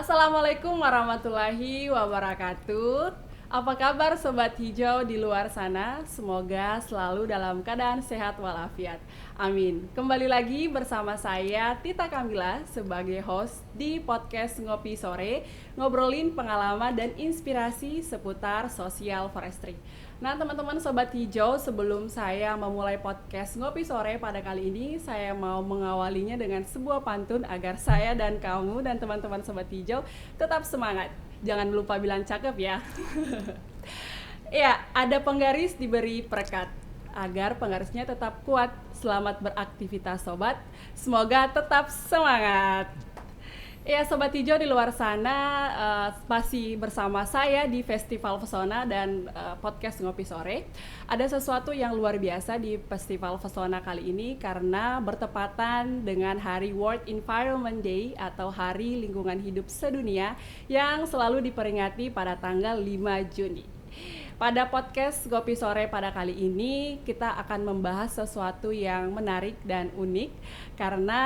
Assalamualaikum warahmatullahi wabarakatuh. Apa kabar Sobat Hijau di luar sana? Semoga selalu dalam keadaan sehat walafiat. Amin. Kembali lagi bersama saya Tita Kamila sebagai host di podcast Ngopi Sore, ngobrolin pengalaman dan inspirasi seputar sosial forestry. Nah teman-teman Sobat Hijau, sebelum saya memulai podcast Ngopi Sore pada kali ini, saya mau mengawalinya dengan sebuah pantun agar saya dan kamu dan teman-teman Sobat Hijau tetap semangat. Jangan lupa bilang cakep ya. Ya, ada penggaris diberi perekat agar penggarisnya tetap kuat. Selamat beraktivitas sobat. Semoga tetap semangat. Ya, Sobat Hijau di luar sana masih bersama saya di Festival Pesona dan podcast Ngopi Sore. Ada sesuatu yang luar biasa di Festival Pesona kali ini karena bertepatan dengan Hari World Environment Day atau Hari Lingkungan Hidup Sedunia yang selalu diperingati pada tanggal 5 Juni. Pada podcast Ngopi Sore pada kali ini kita akan membahas sesuatu yang menarik dan unik karena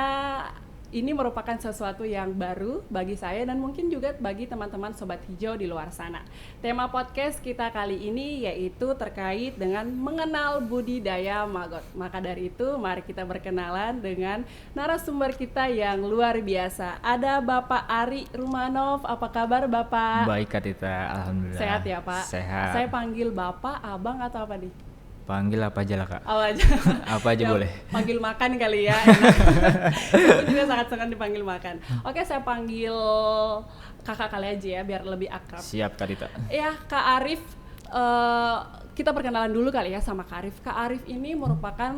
ini merupakan sesuatu yang baru bagi saya dan mungkin juga bagi teman-teman Sobat Hijau di luar sana. Tema podcast kita kali ini yaitu terkait dengan mengenal budidaya maggot. Maka dari itu mari kita berkenalan dengan narasumber kita yang luar biasa. Ada Bapak Ari Rumanov. Apa kabar Bapak? Baik Kak Tita, alhamdulillah. Sehat ya Pak? Sehat. Saya panggil Bapak, Abang atau apa nih? Panggil apa aja lah Kak. Apa aja? Apa aja boleh. Panggil makan kali ya. Aku juga sangat senang dipanggil makan. Oke, saya panggil kakak kali aja ya biar lebih akrab. Siap Kak Tita. Ya, Kak Arif, kita perkenalan dulu kali ya sama Kak Arif. Kak Arif ini merupakan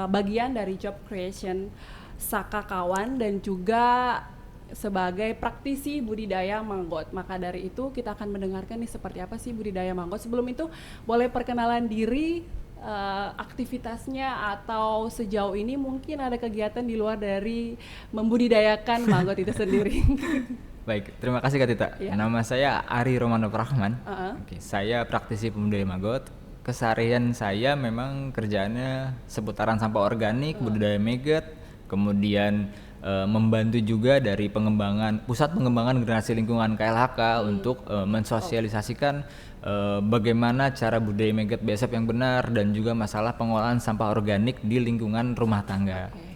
bagian dari job creation Saka Kawan dan juga sebagai praktisi budidaya manggot. Maka dari itu kita akan mendengarkan nih seperti apa sih budidaya manggot. Sebelum itu boleh perkenalan diri, aktivitasnya atau sejauh ini mungkin ada kegiatan di luar dari membudidayakan manggot itu sendiri. Baik, terima kasih Kak Tita. Ya. Nama saya Ari Romanov Rahman. Oke, saya praktisi pembudidaya maggot. Keseharian saya memang kerjaannya seputaran sampah organik, budidaya maggot, kemudian membantu juga dari pusat pengembangan generasi lingkungan KLHK untuk mensosialisasikan bagaimana cara budidaya maggot BSF yang benar dan juga masalah pengolahan sampah organik di lingkungan rumah tangga. Oke.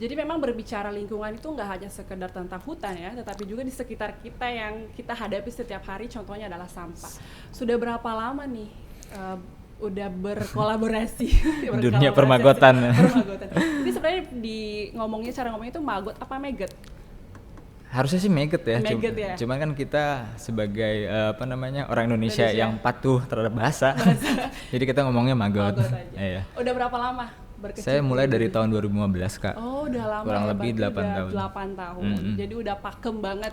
Jadi memang berbicara lingkungan itu nggak hanya sekedar tentang hutan ya, tetapi juga di sekitar kita yang kita hadapi setiap hari, contohnya adalah sampah. Sudah berapa lama nih udah berkolaborasi Dunia permagotan. Jadi sebenarnya cara ngomongnya itu maggot apa maggot? Harusnya sih maggot ya. Maggot ya. Cuman kan kita sebagai orang Indonesia yang patuh terhadap bahasa. Jadi kita ngomongnya maggot. Iya. Udah berapa lama berkecimpung? Saya mulai dari tahun 2015 Kak. Oh, udah lama. Kurang lebih 8 tahun. 8 tahun. Jadi udah pakem banget.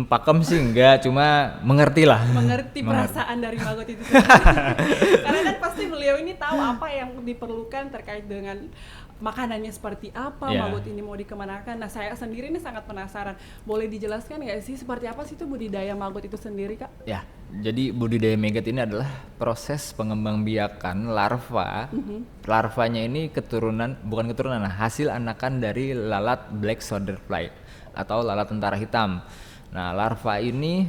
Pakem sih enggak, cuma mengerti lah. Mengerti perasaan dari maggot itu sendiri. Karena kan pasti beliau ini tahu apa yang diperlukan terkait dengan makanannya seperti apa, maggot ini mau dikemanakan. Nah, saya sendiri ini sangat penasaran. Boleh dijelaskan nggak sih seperti apa sih itu budidaya maggot itu sendiri, Kak? Ya, jadi budidaya maggot ini adalah proses pengembangbiakan larva. Larvanya ini hasil anakan dari lalat black soldier fly atau lalat tentara hitam. Nah, larva ini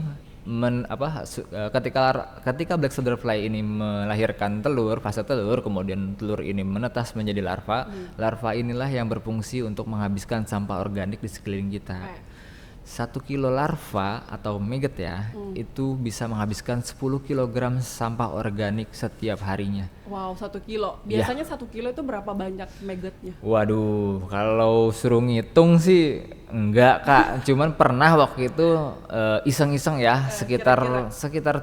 ketika black soldier fly ini melahirkan fase telur, kemudian telur ini menetas menjadi larva. Larva inilah yang berfungsi untuk menghabiskan sampah organik di sekeliling kita. 1 kilo larva atau maggot ya, itu bisa menghabiskan 10 kg sampah organik setiap harinya. Wow, 1 kilo. Biasanya 1 kilo itu berapa banyak maggotnya? Waduh, kalau suruh ngitung sih enggak Kak. Cuman pernah waktu itu iseng-iseng ya, sekitar 3.000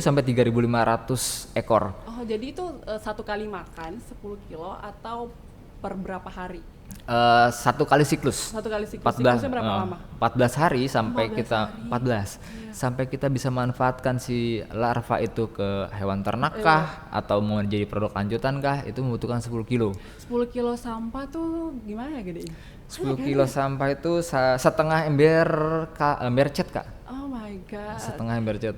sampai 3.500 ekor. Oh, jadi itu satu kali makan 10 kilo atau per berapa hari? Satu kali siklus. 14, siklusnya berapa lama? 14 hari sampai 14 sampai kita bisa manfaatkan si larva itu ke hewan ternak kah atau mau jadi produk lanjutan kah, itu membutuhkan 10 kilo. 10 kilo sampah tuh gimana gedenya? 10 kilo sampah itu setengah ember cat Kak. Oh my my god. Setengah ember cat.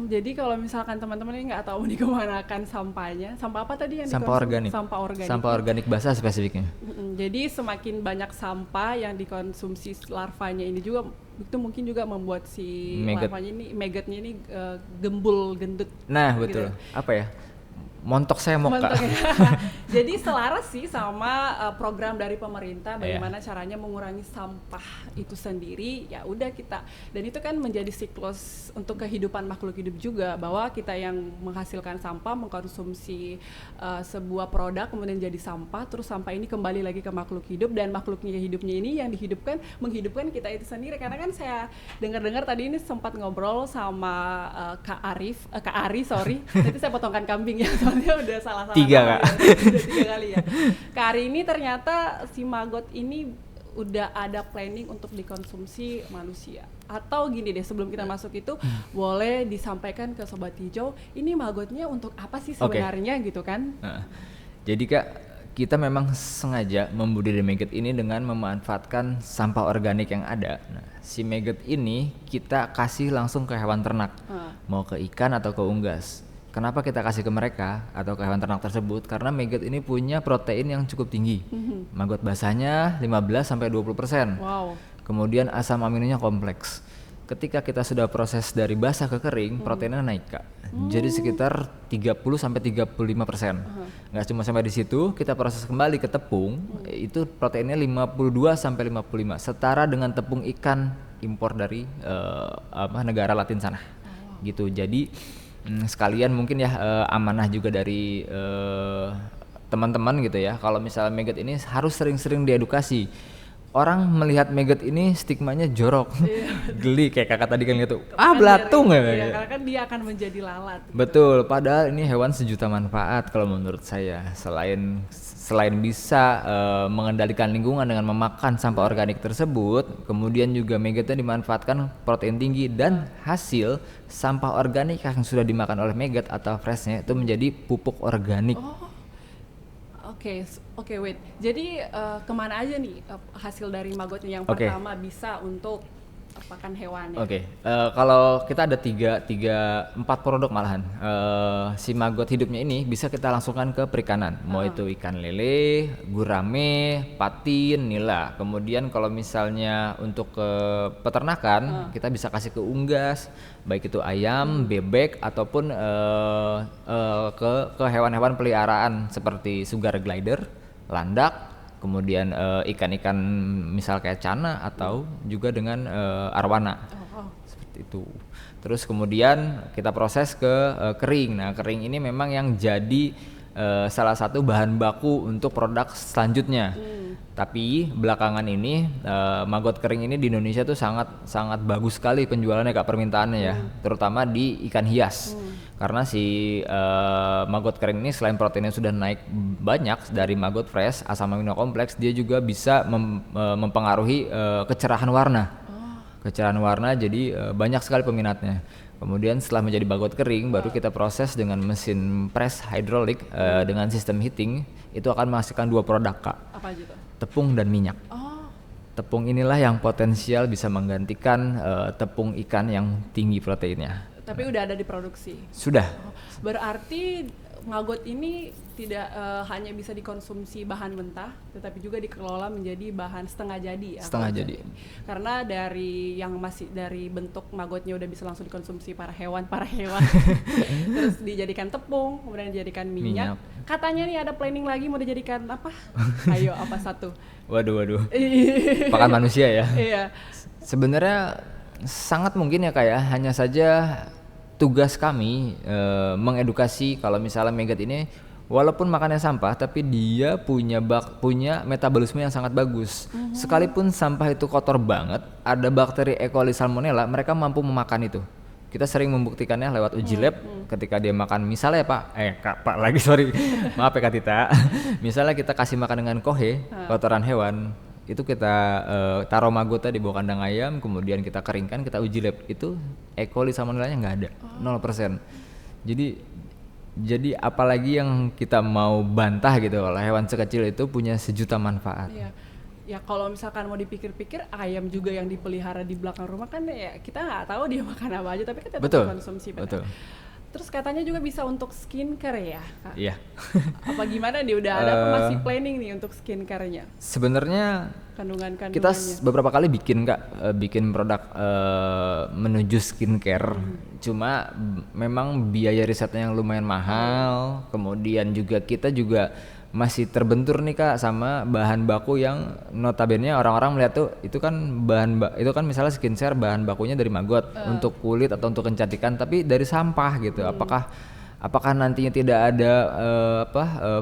Jadi kalau misalkan teman-teman ini nggak tahu nih kemanakan sampahnya, sampah apa tadi yang Sampah organik. Sampah organik. Sampah organik basah spesifiknya. Jadi semakin banyak sampah yang dikonsumsi larvanya ini juga itu mungkin juga membuat si larvanya ini, magotnya ini gembul gendut. Nah betul. Gitu. Apa ya? Montok saya moka. Jadi selaras sih sama program dari pemerintah bagaimana caranya mengurangi sampah itu sendiri. Ya udah kita, dan itu kan menjadi siklus untuk kehidupan makhluk hidup juga, bahwa kita yang menghasilkan sampah mengkonsumsi sebuah produk kemudian jadi sampah, terus sampah ini kembali lagi ke makhluk hidup, dan makhluknya hidupnya ini yang menghidupkan kita itu sendiri. Karena kan saya dengar tadi ini sempat ngobrol sama Kak Ari, nanti saya potongkan kambing ya. Dia udah salah tiga Kak. Udah 3 kali ya. Kak Ari ini ternyata si maggot ini udah ada planning untuk dikonsumsi manusia. Atau gini deh, sebelum kita masuk itu boleh disampaikan ke Sobat Hijau, ini maggotnya untuk apa sih sebenarnya gitu kan? Jadi Kak, kita memang sengaja membudidaya maggot ini dengan memanfaatkan sampah organik yang ada. Nah, si maggot ini kita kasih langsung ke hewan ternak, mau ke ikan atau ke unggas. Kenapa kita kasih ke mereka atau ke hewan ternak tersebut? Karena maggot ini punya protein yang cukup tinggi. Maggot basahnya 15-20%. Wow. Kemudian asam aminonya kompleks. Ketika kita sudah proses dari basah ke kering, proteinnya naik Kak. Jadi sekitar 30-35%. Nggak cuma sampai di situ, kita proses kembali ke tepung, itu proteinnya 52-55, setara dengan tepung ikan impor dari negara Latin sana. Gitu. Jadi sekalian mungkin ya amanah juga dari teman-teman gitu ya, kalau misalnya maggot ini harus sering-sering diedukasi. Orang melihat maggot ini stigmanya jorok, geli kayak kakak tadi kan gitu, belatung ya. Karena kan dia akan menjadi lalat. Betul, padahal ini hewan sejuta manfaat kalau menurut saya. Selain bisa mengendalikan lingkungan dengan memakan sampah organik tersebut, kemudian juga maggotnya dimanfaatkan protein tinggi, dan hasil sampah organik yang sudah dimakan oleh maggot atau freshnya itu menjadi pupuk organik. Oke, wait. Jadi kemana aja nih hasil dari maggotnya? Yang pertama bisa untuk pakan hewan ya? Kalau kita ada 4 produk malahan. Si maggot hidupnya ini bisa kita langsungkan ke perikanan, mau itu ikan lele, gurame, patin, nila. Kemudian kalau misalnya untuk ke peternakan, kita bisa kasih ke unggas, baik itu ayam, bebek, ataupun ke hewan-hewan peliharaan seperti sugar glider, landak, kemudian ikan-ikan misal kayak cana, atau juga dengan arwana. Seperti itu. Terus kemudian kita proses ke kering. Nah, kering ini memang yang jadi salah satu bahan baku untuk produk selanjutnya. Tapi belakangan ini maggot kering ini di Indonesia tuh sangat bagus sekali penjualannya Kak, permintaannya ya, terutama di ikan hias. Karena si maggot kering ini selain proteinnya sudah naik banyak dari maggot fresh, asam amino kompleks, dia juga bisa mempengaruhi kecerahan warna. Kecerahan warna, jadi banyak sekali peminatnya. Kemudian setelah menjadi maggot kering, baru kita proses dengan mesin press hidrolik dengan sistem heating, itu akan menghasilkan 2 produk Kak. Apa aja tuh? Tepung dan minyak. Tepung inilah yang potensial bisa menggantikan tepung ikan yang tinggi proteinnya. Tapi udah ada diproduksi? Sudah. Berarti maggot ini tidak hanya bisa dikonsumsi bahan mentah, tetapi juga dikelola menjadi bahan setengah jadi ya? Setengah jadi. Karena dari yang masih dari bentuk maggotnya udah bisa langsung dikonsumsi para hewan terus dijadikan tepung, kemudian dijadikan minyak. Katanya nih ada planning lagi mau dijadikan apa? Ayo, apa satu? Waduh. Pakan manusia ya? Iya. Sebenarnya sangat mungkin ya kayak, hanya saja tugas kami mengedukasi kalau misalnya maggot ini walaupun makannya sampah, tapi dia punya metabolisme yang sangat bagus. Sekalipun sampah itu kotor banget, ada bakteri E. coli salmonella, mereka mampu memakan itu. Kita sering membuktikannya lewat uji lab. Ketika dia makan, misalnya Pak lagi sorry, maaf ya Kak Tita. Misalnya kita kasih makan dengan kohe, kotoran hewan, itu kita taruh maggotnya di bawah kandang ayam, kemudian kita keringkan, kita uji lab, itu E. coli salmonellanya nggak ada, 0%. Jadi apalagi yang kita mau bantah gitu, kalau hewan sekecil itu punya sejuta manfaat. Iya. Ya kalau misalkan mau dipikir-pikir, ayam juga yang dipelihara di belakang rumah kan ya kita nggak tahu dia makan apa aja, tapi kan tetap dikonsumsi. Betul. Terus katanya juga bisa untuk skincare ya, Kak? Iya. Apa gimana nih, udah ada apa masih planning nih untuk skincare-nya? Sebenarnya Kandungannya. Kita beberapa kali bikin bikin produk menuju skincare. Cuma memang biaya risetnya yang lumayan mahal. Kemudian juga kita juga masih terbentur nih Kak sama bahan baku yang notabene orang-orang melihat tuh itu kan itu kan misalnya skincare bahan bakunya dari maggot untuk kulit atau untuk kecantikan, tapi dari sampah gitu. Apakah nantinya tidak ada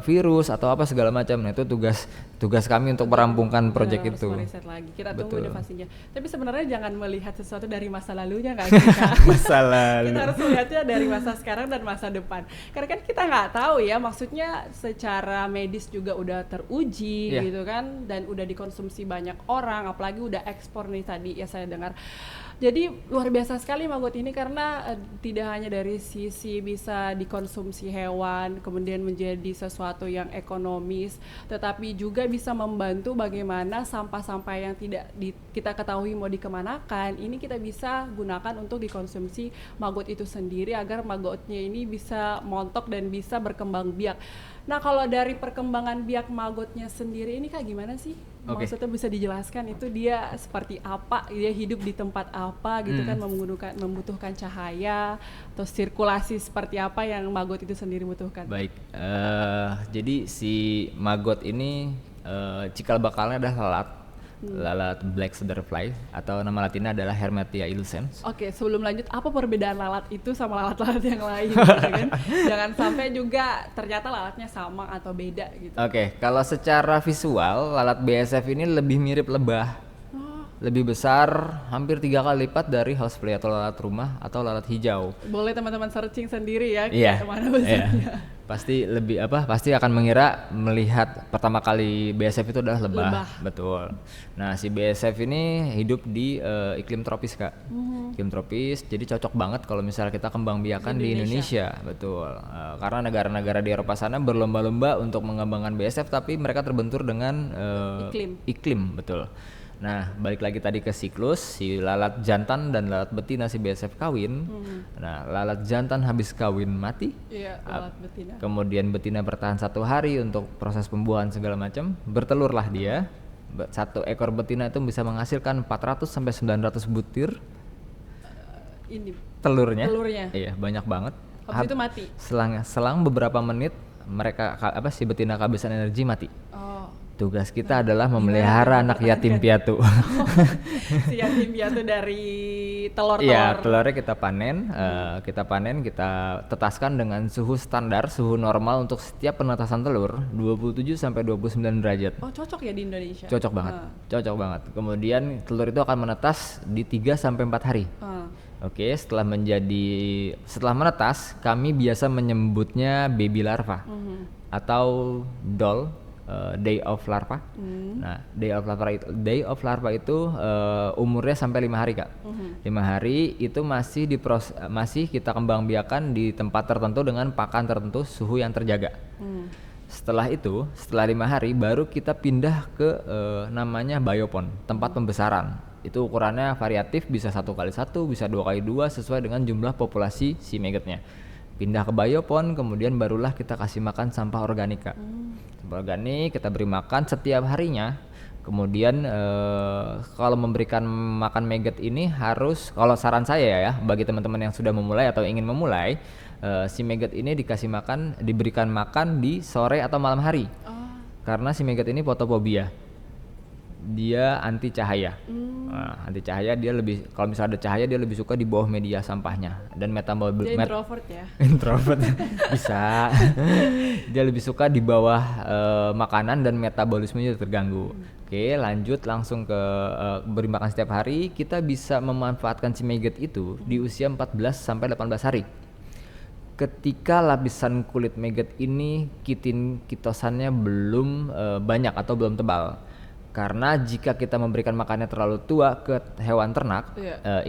virus atau apa segala macam. Nah itu tugas kami untuk merampungkan proyek itu. Riset lagi. Kita tunggu inovasinya. Tapi sebenarnya jangan melihat sesuatu dari masa lalunya nggak sih Kak? Masa lalu. Kita harus melihatnya dari masa sekarang dan masa depan. Karena kan kita nggak tahu ya, maksudnya secara medis juga udah teruji gitu kan, dan udah dikonsumsi banyak orang, apalagi udah ekspor nih tadi ya saya dengar. Jadi luar biasa sekali maggot ini karena tidak hanya dari sisi bisa dikonsumsi hewan, kemudian menjadi sesuatu yang ekonomis, tetapi juga bisa membantu bagaimana sampah-sampah yang tidak kita ketahui mau dikemanakan, ini kita bisa gunakan untuk dikonsumsi maggot itu sendiri agar maggotnya ini bisa montok dan bisa berkembang biak. Nah kalau dari perkembangan biak maggotnya sendiri ini Kak gimana sih? Maksudnya bisa dijelaskan itu dia seperti apa, dia hidup di tempat apa gitu kan, membutuhkan cahaya atau sirkulasi seperti apa yang maggot itu sendiri butuhkan. Baik, jadi si maggot ini cikal bakalnya adalah lalat black cedar-fly atau nama latinnya adalah Hermetia illucens. Oke, sebelum lanjut, apa perbedaan lalat itu sama lalat-lalat yang lain gitu kan? Jangan sampai juga ternyata lalatnya sama atau beda gitu. Oke, kalau secara visual lalat BSF ini lebih mirip lebah. Lebih besar, hampir 3 kali lipat dari housefly atau lalat rumah atau lalat hijau. Boleh teman-teman searching sendiri ya, kemana besarnya. Pasti pasti akan melihat pertama kali BSF itu adalah lebah. Betul. Nah si BSF ini hidup di iklim tropis Kak. Iklim tropis, jadi cocok banget kalau misalnya kita kembang biakan di Indonesia. Betul. Karena negara-negara di Eropa sana berlomba-lomba untuk mengembangkan BSF, tapi mereka terbentur dengan iklim. Betul. Nah, balik lagi tadi ke siklus, si lalat jantan dan lalat betina si BSF kawin. Nah, lalat jantan habis kawin mati. Iya, lalat betina. Kemudian betina bertahan 1 hari untuk proses pembuahan segala macam. Bertelurlah dia. 1 ekor betina itu bisa menghasilkan 400 sampai 900 butir. Ini telurnya. Iya, banyak banget. Habis itu mati. Selang beberapa menit mereka si betina kehabisan energi mati. Tugas kita adalah memelihara anak yatim piatu. Si yatim piatu dari telur-telur. Iya, telurnya kita panen, kita tetaskan dengan suhu standar, suhu normal untuk setiap penetasan telur 27 sampai 29 derajat. Oh, cocok ya di Indonesia. Cocok banget. Kemudian telur itu akan menetas di 3 sampai 4 hari. Oke, setelah menetas, kami biasa menyebutnya baby larva atau doll. Day of larva. Nah, day of larva itu umurnya sampai 5 hari Kak. 5 hari itu masih kita kembang biakan di tempat tertentu dengan pakan tertentu, suhu yang terjaga. Setelah 5 hari baru kita pindah ke namanya biopon, tempat pembesaran. Itu ukurannya variatif, bisa 1x1, bisa 2x2 sesuai dengan jumlah populasi si maggotnya. Pindah ke biopon, kemudian barulah kita kasih makan sampah organik Kak. Sampah organik kita beri makan setiap harinya. Kemudian kalau memberikan makan maggot ini harus, kalau saran saya ya bagi teman-teman yang sudah memulai atau ingin memulai, si maggot ini diberikan makan di sore atau malam hari. Karena si maggot ini fotofobia. Dia anti cahaya. Nah, anti cahaya, dia lebih, kalau misalnya ada cahaya dia lebih suka di bawah media sampahnya, dan introvert ya. Introvert bisa. Dia lebih suka di bawah makanan dan metabolismenya terganggu. Oke, lanjut langsung ke beri makan setiap hari. Kita bisa memanfaatkan si maggot itu di usia 14 sampai 18 hari. Ketika lapisan kulit maggot ini kitosannya belum banyak atau belum tebal. Karena jika kita memberikan makannya terlalu tua ke hewan ternak,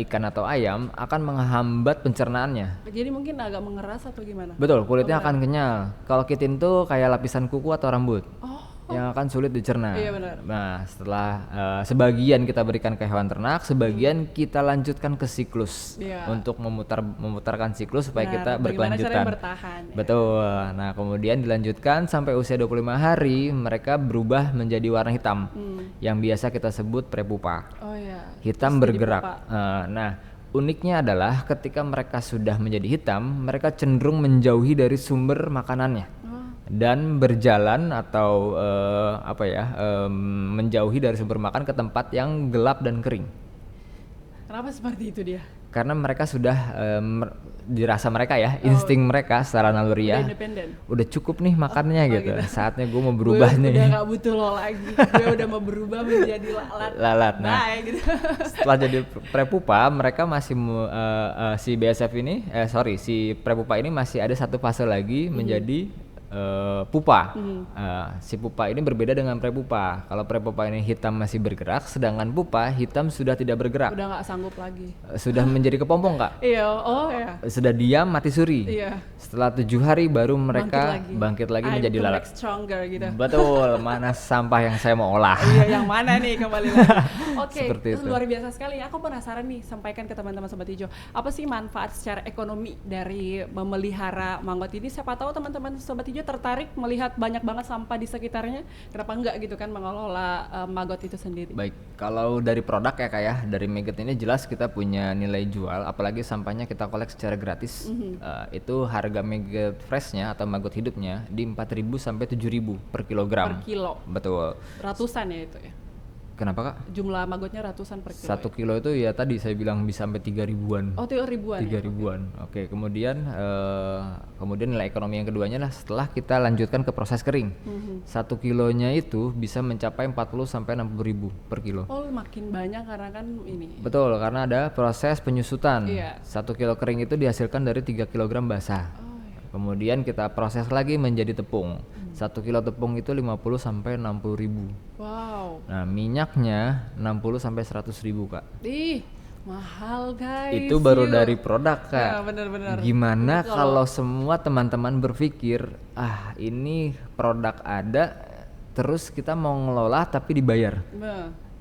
ikan atau ayam, akan menghambat pencernaannya. Jadi mungkin agak mengeras atau gimana? Betul, kulitnya akan kenyal. Kalau kitin tuh kayak lapisan kuku atau rambut. yang akan sulit dicerna. Iya benar. Nah, setelah sebagian kita berikan ke hewan ternak, sebagian kita lanjutkan ke siklus untuk memutarkan siklus supaya kita berkelanjutan. Bertahan. Betul. Nah, kemudian dilanjutkan sampai usia 25 hari mereka berubah menjadi warna hitam. Yang biasa kita sebut prepupa. Oh iya. Hitam bergerak. Nah, uniknya adalah ketika mereka sudah menjadi hitam, mereka cenderung menjauhi dari sumber makanannya dan berjalan atau menjauhi dari sumber makan ke tempat yang gelap dan kering. Kenapa seperti itu dia? Karena mereka sudah dirasa mereka ya, insting mereka secara naluriah udah cukup nih makannya gitu. Saatnya gue mau berubah nih. Udah gak butuh lo lagi. Gue udah mau berubah menjadi lalat. Nah, gitu. Setelah jadi prepupa, mereka masih si prepupa ini masih ada satu fase lagi menjadi pupa. Si pupa ini berbeda dengan prepupa. Kalau prepupa ini hitam masih bergerak, sedangkan pupa hitam sudah tidak bergerak. Udah nggak sanggup lagi. Sudah menjadi kepompong kak. Iya, oh ya. Sudah diam mati suri. Iya. Setelah 7 hari baru mereka bangkit lagi menjadi lalat. Stronger gitu. Betul. Mana sampah yang saya mau olah? Iya, yang mana nih kembali lagi? Oke, luar biasa sekali. Aku penasaran nih, sampaikan ke teman-teman Sobat Hijau. Apa sih manfaat secara ekonomi dari memelihara manggot ini? Siapa tahu teman-teman Sobat Hijau tertarik melihat banyak banget sampah di sekitarnya, kenapa enggak gitu kan mengelola maggot itu sendiri. Baik, kalau dari produk ya kak ya, dari maggot ini jelas kita punya nilai jual, apalagi sampahnya kita kolek secara gratis. Itu harga maggot freshnya atau maggot hidupnya di 4.000 sampai 7.000 per kilogram. Per kilo? Betul. Ratusan ya itu ya? Kenapa kak? Jumlah maggotnya ratusan per kilo. 1 kilo itu ya tadi saya bilang bisa sampai 3.000-an. Oh 3.000-an. 3.000-an. Oke. Kemudian nilai ekonomi yang keduanya lah setelah kita lanjutkan ke proses kering. 1 kilonya itu bisa mencapai 40 sampai 60.000 per kilo. Oh makin banyak karena kan ini. Betul, karena ada proses penyusutan. Iya. 1 kilo kering itu dihasilkan dari 3 kg basah. Kemudian kita proses lagi menjadi tepung. 1 kilo tepung itu 50 sampai 60.000. Wow. Nah, minyaknya 60 sampai 100.000, Kak. Ih, mahal guys. Itu baru dari produk, Kak. Ya, benar-benar. Gimana kalau semua teman-teman berpikir, ini produk ada terus kita mau ngelola tapi dibayar.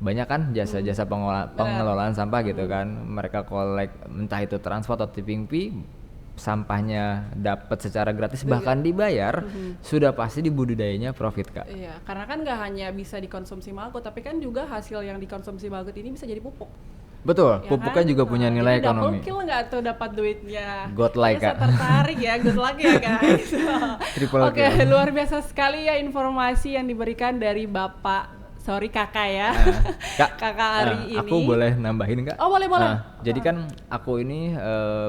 Banyak kan jasa-jasa pengelolaan sampah gitu kan. Mereka kolek entah itu transport atau tipping fee, sampahnya dapat secara gratis bahkan dibayar, sudah pasti di budidayanya profit kak. Iya, karena kan nggak hanya bisa dikonsumsi maggot, tapi kan juga hasil yang dikonsumsi maggot ini bisa jadi pupuk. Betul, ya pupuknya kan? Juga punya nilai Double ekonomi. kill nggak tuh dapat duitnya? God like kak. Saya tertarik ya, good luck ya guys. Oke, luar biasa sekali ya informasi yang diberikan dari kakak ya. Kakak Ari ini. Aku boleh nambahin kak? Oh boleh. Jadi kan aku ini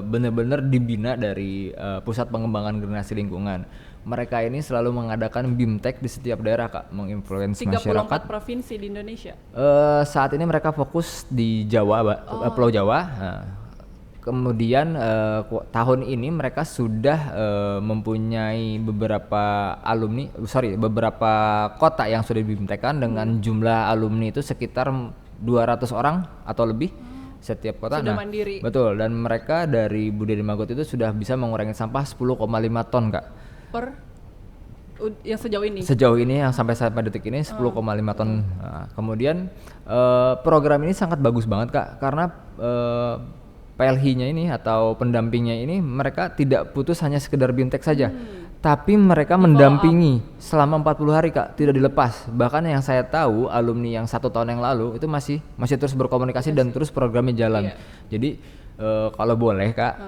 benar-benar dibina dari Pusat Pengembangan Generasi Lingkungan. Mereka ini selalu mengadakan BIMTEK di setiap daerah kak, menginfluence masyarakat. 34 provinsi di Indonesia. Saat ini mereka fokus di Jawa, Pulau Jawa. Kemudian tahun ini mereka sudah mempunyai beberapa kota yang sudah dibimtekan dengan jumlah alumni itu sekitar 200 orang atau lebih setiap kota. Sudah mandiri. Betul, dan mereka dari budidaya maggot itu sudah bisa mengurangi sampah 10,5 ton kak. Yang sejauh ini? Sejauh ini yang sampai detik ini 10,5 ton. Kemudian program ini sangat bagus banget kak, karena PLH-nya ini atau pendampingnya ini mereka tidak putus hanya sekedar BIMTEK saja, tapi mereka mendampingi selama 40 hari kak, tidak dilepas. Bahkan yang saya tahu alumni yang 1 tahun yang lalu itu masih terus berkomunikasi dan terus programnya jalan. Jadi kalau boleh kak,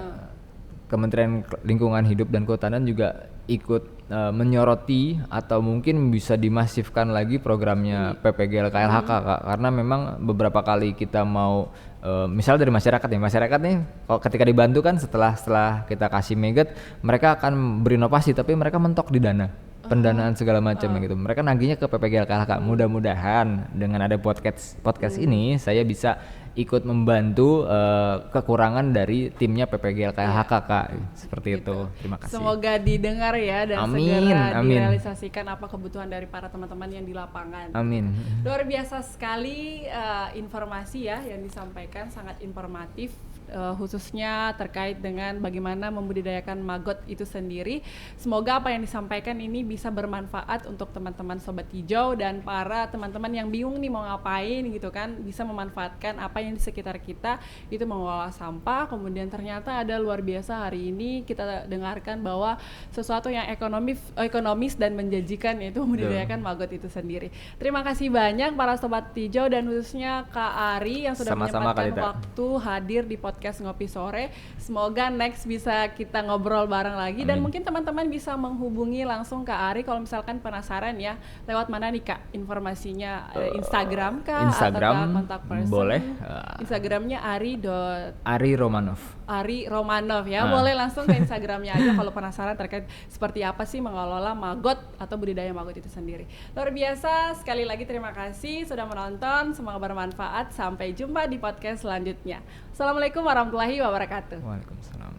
Kementerian Lingkungan Hidup dan Kehutanan juga ikut menyoroti atau mungkin bisa dimasifkan lagi programnya PPGL KLHK kak, karena memang beberapa kali kita mau misal dari masyarakat nih kalau ketika dibantu kan setelah kita kasih maggot, mereka akan berinovasi tapi mereka mentok di dana pendanaan segala macam gitu. Mereka nagihnya ke PPGL KLHK. Mudah-mudahan dengan ada podcast ini saya bisa ikut membantu kekurangan dari timnya PPGL KLHK kak, seperti itu. Terima kasih. Semoga didengar ya dan segera direalisasikan apa kebutuhan dari para teman-teman yang di lapangan. Amin. Luar biasa sekali informasi ya yang disampaikan, sangat informatif. khususnya terkait dengan bagaimana membudidayakan maggot itu sendiri. Semoga apa yang disampaikan ini bisa bermanfaat untuk teman-teman Sobat Hijau dan para teman-teman yang bingung nih mau ngapain gitu kan, bisa memanfaatkan apa yang di sekitar kita itu mengolah sampah. Kemudian ternyata ada luar biasa hari ini kita dengarkan bahwa sesuatu yang ekonomis dan menjanjikan yaitu membudidayakan maggot itu sendiri. Terima kasih banyak para Sobat Hijau dan khususnya Kak Ari yang sudah menyempatkan waktu hadir di podcast Ngopi Sore. Semoga next bisa kita ngobrol bareng lagi. Dan mungkin teman-teman bisa menghubungi langsung Kak Ari kalau misalkan penasaran ya, lewat mana nih Kak informasinya? Instagram kah? Instagram atau kontak person? Boleh. Instagramnya Ari Romanov. Ari Romanov ya, boleh langsung ke Instagramnya aja kalau penasaran terkait seperti apa sih mengelola maggot atau budidaya maggot itu sendiri. Luar biasa, sekali lagi terima kasih sudah menonton, semoga bermanfaat. Sampai jumpa di podcast selanjutnya. Assalamualaikum warahmatullahi wabarakatuh. Waalaikumsalam.